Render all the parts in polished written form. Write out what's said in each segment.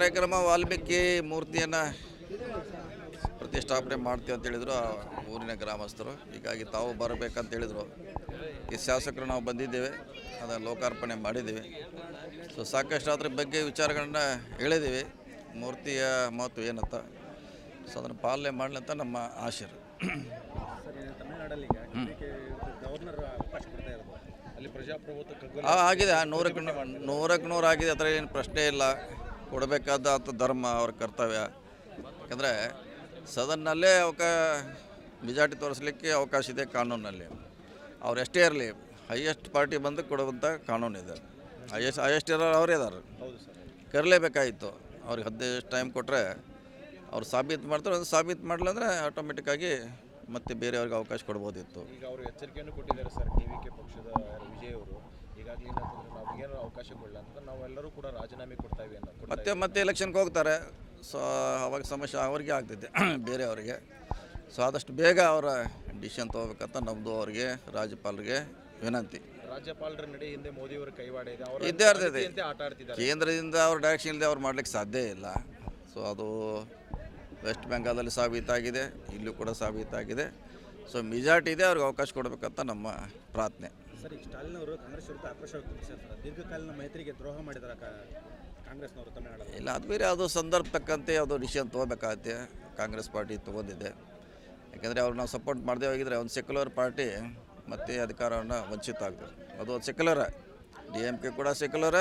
ಕಾರ್ಯಕ್ರಮ ವಾಲ್ಮೀಕಿ ಮೂರ್ತಿಯನ್ನು ಪ್ರತಿಷ್ಠಾಪನೆ ಮಾಡ್ತೀವಿ ಅಂತ ಹೇಳಿದರು ಊರಿನ ಗ್ರಾಮಸ್ಥರು. ಹೀಗಾಗಿ ತಾವು ಬರಬೇಕಂತ ಹೇಳಿದರು. ಈ ಶಾಸಕರು ನಾವು ಬಂದಿದ್ದೇವೆ, ಅದನ್ನು ಲೋಕಾರ್ಪಣೆ ಮಾಡಿದ್ದೀವಿ. ಸೊ ಸಾಕಷ್ಟು ಅದ್ರ ಬಗ್ಗೆ ವಿಚಾರಗಳನ್ನ ಹೇಳಿದ್ದೀವಿ, ಮೂರ್ತಿಯ ಮಹತ್ವ ಏನಂತ. ಸೊ ಅದನ್ನು ಪಾಲನೆ ಮಾಡಲಿ ಅಂತ ನಮ್ಮ ಆಶೆ. ತಮಿಳುನಾಡಲ್ಲಿ ಅಲ್ಲಿ ಪ್ರಜಾಪ್ರಭುತ್ವ ಆಗಿದೆ, ನೂರಕ್ಕೆ ನೂರು ಆಗಿದೆ. ಅದರ ಏನು ಪ್ರಶ್ನೆ ಇಲ್ಲ. ಕೊಡಬೇಕಾದ ಧರ್ಮ ಅವ್ರ ಕರ್ತವ್ಯ. ಯಾಕಂದರೆ ಸದನ್ನಲ್ಲೇ ಮೆಜಾರಿಟಿ ತೋರಿಸಲಿಕ್ಕೆ ಅವಕಾಶ ಇದೆ ಕಾನೂನಲ್ಲಿ. ಅವ್ರು ಎಷ್ಟೇ ಇರಲಿ, ಹೈಯೆಸ್ಟ್ ಪಾರ್ಟಿ ಬಂದು ಕೊಡುವಂಥ ಕಾನೂನಿದೆ. ಹೈಯೆಸ್ಟ್ ಇರೋರು ಅವರೇ ಇದ್ದಾರೆ, ಕರಲೇಬೇಕಾಗಿತ್ತು. ಅವ್ರಿಗೆ 15 ಟೈಮ್ ಕೊಟ್ಟರೆ ಅವ್ರು ಸಾಬೀತು ಮಾಡ್ತಾರೆ. ಅದು ಸಾಬೀತು ಮಾಡಲಿಲ್ಲ ಅಂದರೆ ಆಟೋಮೆಟಿಕ್ಕಾಗಿ ಮತ್ತೆ ಬೇರೆಯವ್ರಿಗೆ ಅವಕಾಶ ಕೊಡ್ಬೋದಿತ್ತು. ಈಗ ಅವರು ಎಚ್ಚರಿಕೆಯನ್ನು ಕೊಟ್ಟಿದ್ದಾರೆ ಸರ್, TVK ಪಕ್ಷದ ವಿಜಯ್ ಅವರು. ಈಗಾಗಲೇ ನಾವೇನು ಅವಕಾಶ ಕೊಡಲ್ಲ ಅಂತ ನಾವೆಲ್ಲರೂ ಕೂಡ ರಾಜೀನಾಮೆ ಕೊಡ್ತಾಯಿವಿ ಅನ್ನೋ ಮತ್ತೆ ಎಲೆಕ್ಷನ್ಗೆ ಹೋಗ್ತಾರೆ. ಸೊ ಅವಾಗ ಸಮಸ್ಯೆ ಅವರಿಗೆ ಆಗ್ತೈತೆ ಬೇರೆಯವರಿಗೆ. ಸೊ ಆದಷ್ಟು ಬೇಗ ಅವರ ಡಿಸಿಷನ್ ತೊಗೋಬೇಕಂತ ನಮ್ಮದು ಅವರಿಗೆ ರಾಜ್ಯಪಾಲರಿಗೆ ವಿನಂತಿ. ರಾಜ್ಯಪಾಲರ ನಡೆ ಹಿಂದೆ ಮೋದಿಯವರ ಕೈವಾಡ ಇದೆ, ಇದ್ದೇ ಇರ್ತೈತೆ. ಆಟ ಆಡ್ತಿದ್ದಾರೆ. ಕೇಂದ್ರದಿಂದ ಅವ್ರ ಡೈರೆಕ್ಷನ್ ಇಲ್ಲದೆ ಅವ್ರು ಮಾಡ್ಲಿಕ್ಕೆ ಸಾಧ್ಯ ಇಲ್ಲ. ಸೊ ಅದು ವೆಸ್ಟ್ ಬೆಂಗಾಲಲ್ಲಿ ಸಾಬೀತಾಗಿದೆ, ಇಲ್ಲೂ ಕೂಡ ಸಾಬೀತಾಗಿದೆ. ಸೊ ಮೆಜಾರಿಟಿ ಇದೆ, ಅವ್ರಿಗೆ ಅವಕಾಶ ಕೊಡಬೇಕಂತ ನಮ್ಮ ಪ್ರಾರ್ಥನೆ. ಸರ್, ಈಗ ಸ್ಟಾಲಿನ್ ಅವರು ಕಾಂಗ್ರೆಸ್ ವಿರುದ್ಧ ಆಕ್ರೋಶ ವ್ಯಕ್ತಪಡಿಸಿದ್ದಾರೆ. ದೀರ್ಘಕಾಲೀನ ಮೈತ್ರಿಗೆ ದ್ರೋಹ ಮಾಡಿದ್ದಾರೆ ಕಾಂಗ್ರೆಸ್ನವರು ತಮಿಳುನಾಡು. ಇಲ್ಲ, ಅದು ಬೇರೆ, ಅದು ಸಂದರ್ಭ ತಕ್ಕಂತೆ ಅದು ಡಿಸಿಷನ್ ತೊಗೋಬೇಕಾಗತ್ತೆ. ಕಾಂಗ್ರೆಸ್ ಪಾರ್ಟಿ ತೊಗೊಂಡಿದೆ. ಯಾಕೆಂದರೆ ಅವ್ರು ನಾವು ಸಪೋರ್ಟ್ ಮಾಡದೇ ಹೋಗಿದ್ರೆ ಒಂದು ಸೆಕ್ಯುಲರ್ ಪಾರ್ಟಿ ಮತ್ತು ಅಧಿಕಾರವನ್ನು ವಂಚಿತ ಆಗ್ತದೆ. ಅದು ಒಂದು ಸೆಕ್ಯುಲರ. DMK ಕೂಡ ಸೆಕ್ಯುಲರ,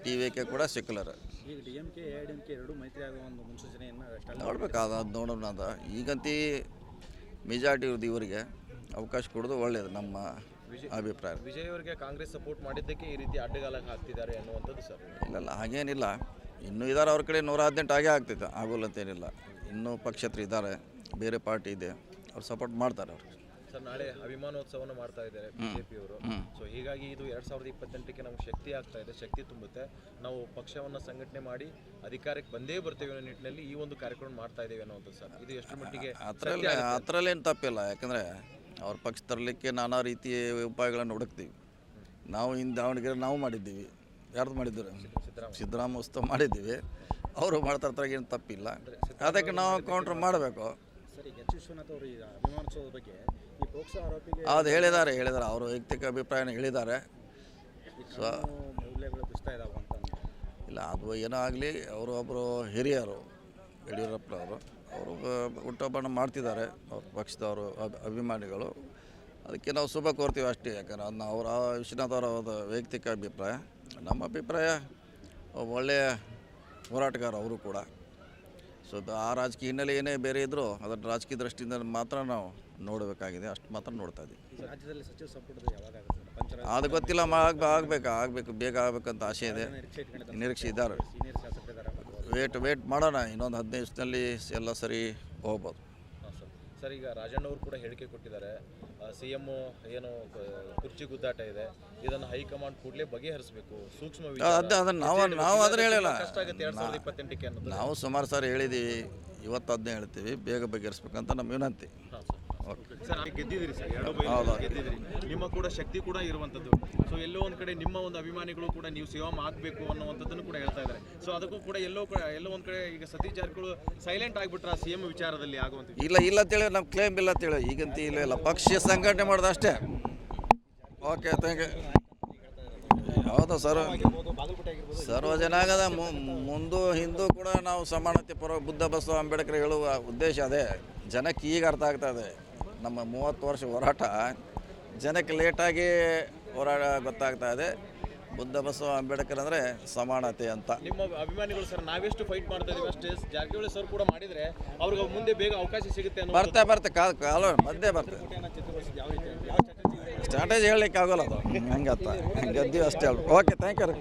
TVK ಕೂಡ ಸೆಕ್ಯುಲರ್. ಈಗ DMK AIADMK ಎರಡೂ ಮೈತ್ರಿ ಆಗುವ ಒಂದು ಮುನ್ಸೂಚನೆಯನ್ನು ನೋಡ್ಬೇಕಾದ ಅದು ನೋಡೋಣ. ಅದು ಈಗಂತೂ ಮೆಜಾರಿಟಿ ಇರೋದು ಇವರಿಗೆ ಅವಕಾಶ ಕೊಡೋದು ಒಳ್ಳೆಯದು ನಮ್ಮ ಅಭಿಪ್ರಾಯ. ವಿಜಯ್ ಅವರಿಗೆ ಕಾಂಗ್ರೆಸ್ ಸಪೋರ್ಟ್ ಮಾಡಿದ್ದಕ್ಕೆ ಈ ರೀತಿ ಅಡ್ಡಗಾಲಕ್ಕೆ ಹಾಕ್ತಿದ್ದಾರೆ ಅನ್ನುವಂಥದ್ದು ಸರ್. ಇಲ್ಲ ಹಾಗೇನಿಲ್ಲ, ಇನ್ನೂ ಇದ್ದಾರೆ ಅವ್ರ ಕಡೆ 118 ಆಗೇ ಆಗ್ತೈತೆ, ಆಗೋಲ್ಲ ಅಂತೇನಿಲ್ಲ. ಇನ್ನೂ ಪಕ್ಷೇತರು ಇದ್ದಾರೆ, ಬೇರೆ ಪಾರ್ಟಿ ಇದೆ, ಅವ್ರು ಸಪೋರ್ಟ್ ಮಾಡ್ತಾರೆ. ಅವ್ರು ಸರ್, ನಾಳೆ ಅಭಿಮಾನೋತ್ಸವವನ್ನು ಮಾಡ್ತಾ ಇದ್ದಾರೆ BJP ಅವರು. ಸೊ ಹೀಗಾಗಿ ಇದು 2028ಕ್ಕೆ ನಮ್ಗೆ ಶಕ್ತಿ ಆಗ್ತಾ ಇದೆ, ಶಕ್ತಿ ತುಂಬುತ್ತೆ. ನಾವು ಪಕ್ಷವನ್ನು ಸಂಘಟನೆ ಮಾಡಿ ಅಧಿಕಾರಕ್ಕೆ ಬಂದೇ ಬರ್ತೇವೆ ಅನ್ನೋ ನಿಟ್ಟಿನಲ್ಲಿ ಈ ಒಂದು ಕಾರ್ಯಕ್ರಮ ಮಾಡ್ತಾ ಇದ್ದೇವೆ ಅನ್ನೋದು ಸರ್. ಇದು ಎಷ್ಟು ಮಟ್ಟಿಗೆ ಅದರಲ್ಲೇನು ತಪ್ಪಿಲ್ಲ. ಯಾಕಂದರೆ ಅವ್ರ ಪಕ್ಷ ತರಲಿಕ್ಕೆ ನಾನಾ ರೀತಿಯ ಉಪಾಯಗಳನ್ನು ಹುಡುಕ್ತೀವಿ. ನಾವು ದಾವಣಗೆರೆ ನಾವು ಮಾಡಿದ್ದೀವಿ. ಯಾರ್ದು ಮಾಡಿದ್ರು? ಸಿದ್ದರಾಮ ಉತ್ಸವ ಮಾಡಿದ್ದೀವಿ. ಅವರು ಮಾಡ್ತಾ ಇರ್ತಾರೆ, ಏನು ತಪ್ಪಿಲ್ಲ. ಅದಕ್ಕೆ ನಾವು ಕೌಂಟ್ರ್ ಮಾಡಬೇಕು. ಸರಿ, H. ವಿಶ್ವನಾಥ್ ಅವರು ಈಗ ಅಭಿಮಾನೋತ್ಸವದ ಬಗ್ಗೆ ಈ ಪೋಕ್ಸೋ ಆರೋಪಿಗೆ ಅದು ಹೇಳಿದ್ದಾರೆ ಅವ್ರ ವೈಯಕ್ತಿಕ ಅಭಿಪ್ರಾಯನ ಹೇಳಿದ್ದಾರೆ. ಸೊ ಇಲ್ಲ, ಅದು ಏನೋ ಆಗಲಿ, ಅವರು ಒಬ್ಬರು ಹಿರಿಯರು, ಯಡಿಯೂರಪ್ಪನವರು, ಅವರು ಹುಟ್ಟುಹಬ್ಬನ ಮಾಡ್ತಿದ್ದಾರೆ ಅವ್ರ ಪಕ್ಷದವರು, ಅಭಿಮಾನಿಗಳು. ಅದಕ್ಕೆ ನಾವು ಶುಭ ಕೋರ್ತೀವಿ ಅಷ್ಟೇ. ಯಾಕಂದ್ರೆ ಅದನ್ನ ವಿಶ್ವನಾಥ್ ಅವರ ವೈಯಕ್ತಿಕ ಅಭಿಪ್ರಾಯ. ನಮ್ಮ ಅಭಿಪ್ರಾಯ ಒಳ್ಳೆಯ ಹೋರಾಟಗಾರ ಅವರು ಕೂಡ. ಸೊ ಆ ರಾಜಕೀಯ ಹಿನ್ನೆಲೆ ಏನೇ ಬೇರೆ ಇದ್ದರೂ ಅದನ್ನು ರಾಜಕೀಯ ದೃಷ್ಟಿಯಿಂದ ಮಾತ್ರ ನಾವು ನೋಡಬೇಕಾಗಿದೆ, ಅಷ್ಟು ಮಾತ್ರ ನೋಡ್ತಾ ಇದ್ದೀವಿ. ರಾಜ್ಯದಲ್ಲಿ ಸಚಿವ ಸಂಪುಟದ ಯಾವಾಗ ಆಗುತ್ತೆ? ಅದು ಗೊತ್ತಿಲ್ಲ, ಆಗಬೇಕು, ಬೇಗ ಆಗಬೇಕಂತ ಆಸೆ ಇದೆ, ನಿರೀಕ್ಷೆ ಇದ್ದಾರೆ. ವೇಟ್ ಮಾಡೋಣ. ಇನ್ನೊಂದು 15 ದಿವಸದಲ್ಲಿ ಎಲ್ಲ ಸರಿ ಹೋಗ್ಬೋದು. ಸರ್, ಈಗ ರಾಜಣ್ಣ ಅವರು ಕೂಡ ಹೇಳಿಕೆ ಕೊಟ್ಟಿದ್ದಾರೆ, CM ಏನು ಕುರ್ಚಿ ಗುದ್ದಾಟ ಇದೆ, ಇದನ್ನು ಹೈಕಮಾಂಡ್ ಕೂಡಲೇ ಬಗೆಹರಿಸಬೇಕು, ಸೂಕ್ಷ್ಮ ಅದನ್ನು ನಾವು ಅದನ್ನು ಹೇಳಿಲ್ಲ. ಕಷ್ಟ ಆಗುತ್ತೆ 2028ಕ್ಕೆ ಅನ್ನೋದು ನಾವು ಸುಮಾರು ಸಾರಿ ಹೇಳಿದ್ದೀವಿ, ಇವತ್ತು ಅದನ್ನೇ ಹೇಳ್ತೀವಿ, ಬೇಗ ಬಗೆಹರಿಸ್ಬೇಕಂತ ನಮ್ಮ ವಿನಂತಿ. ಸರ್, ಗೆದ್ದಿದ್ದೀರಿ ಸರ್, 2 ಗೆದ್ದಿದ್ದೀರಿ. ನಿಮ್ಮ ಕೂಡ ಶಕ್ತಿ ಕೂಡ ಇರುವಂಥದ್ದು. ಸೊ ಎಲ್ಲೋ ಒಂದು ಕಡೆ ನಿಮ್ಮ ಒಂದು ಅಭಿಮಾನಿಗಳು ಕೂಡ ನೀವು ಸಿಎಂ ಆಗಬೇಕು ಅನ್ನುವಂಥದ್ದನ್ನು ಕೂಡ ಹೇಳ್ತಾ ಇದ್ದಾರೆ. ಸೊ ಅದಕ್ಕೂ ಕೂಡ ಎಲ್ಲೋ ಒಂದು ಕಡೆ ಈಗ ಸತೀಶ್ ಜಾರಕಿಹೊಳಿ ಸೈಲೆಂಟ್ ಆಗಿಬಿಟ್ರೆ CM ವಿಚಾರದಲ್ಲಿ ಆಗುವಂಥ ಇಲ್ಲ ಅಂತೇಳಿ ನಮ್ಮ ಕ್ಲೇಮ್ ಇಲ್ಲ ಅಂತೇಳಿ ಈಗಂತ ಇಲ್ಲ, ಪಕ್ಷ ಸಂಘಟನೆ ಮಾಡೋದು ಅಷ್ಟೇ. Okay, thank you. ಹೌದು ಸರ್, ಸರ್ವಜನಾಂಗದ ಮುಂದೂ ಹಿಂದೂ ಕೂಡ ನಾವು ಸಮಾನತೆ ಪರ ಬುದ್ಧ ಬಸವ ಅಂಬೇಡ್ಕರ್ ಹೇಳುವ ಉದ್ದೇಶ ಅದೇ. ಜನಕ್ಕೆ ಈಗ ಅರ್ಥ ಆಗ್ತದೆ. ನಮ್ಮ 30 ವರ್ಷ ಹೋರಾಟ ಜನಕ್ಕೆ ಲೇಟಾಗಿ ಹೋರಾಟ ಗೊತ್ತಾಗ್ತಾ ಇದೆ. ಬುದ್ಧ ಬಸವ ಅಂಬೇಡ್ಕರ್ ಅಂದರೆ ಸಮಾನತೆ ಅಂತ. ನಿಮ್ಮ ಅಭಿಮಾನಿಗಳು ಸರ್, ನಾವೆಷ್ಟು ಫೈಟ್ ಮಾಡ್ತಾ ಇದೀವಿ ಅಷ್ಟೇ ಜಾರಕಿಹೊಳಿ ಸರ್ ಕೂಡ ಮಾಡಿದರೆ ಅವ್ರಿಗೆ ಮುಂದೆ ಬೇಗ ಅವಕಾಶ ಸಿಗುತ್ತೆ ಅನ್ನೋ ಬರ್ತೆ ಕಾಲ ಮಧ್ಯೆ ಬರ್ತೆ. ಸ್ಟ್ರಾಟಜಿ ಹೇಳಲಿಕ್ಕೆ ಆಗೋಲ್ಲ, ಅದು ಹೆಂಗತ್ತ ಗೆದ್ದೀವಿ ಅಷ್ಟೇ. Okay, thank you.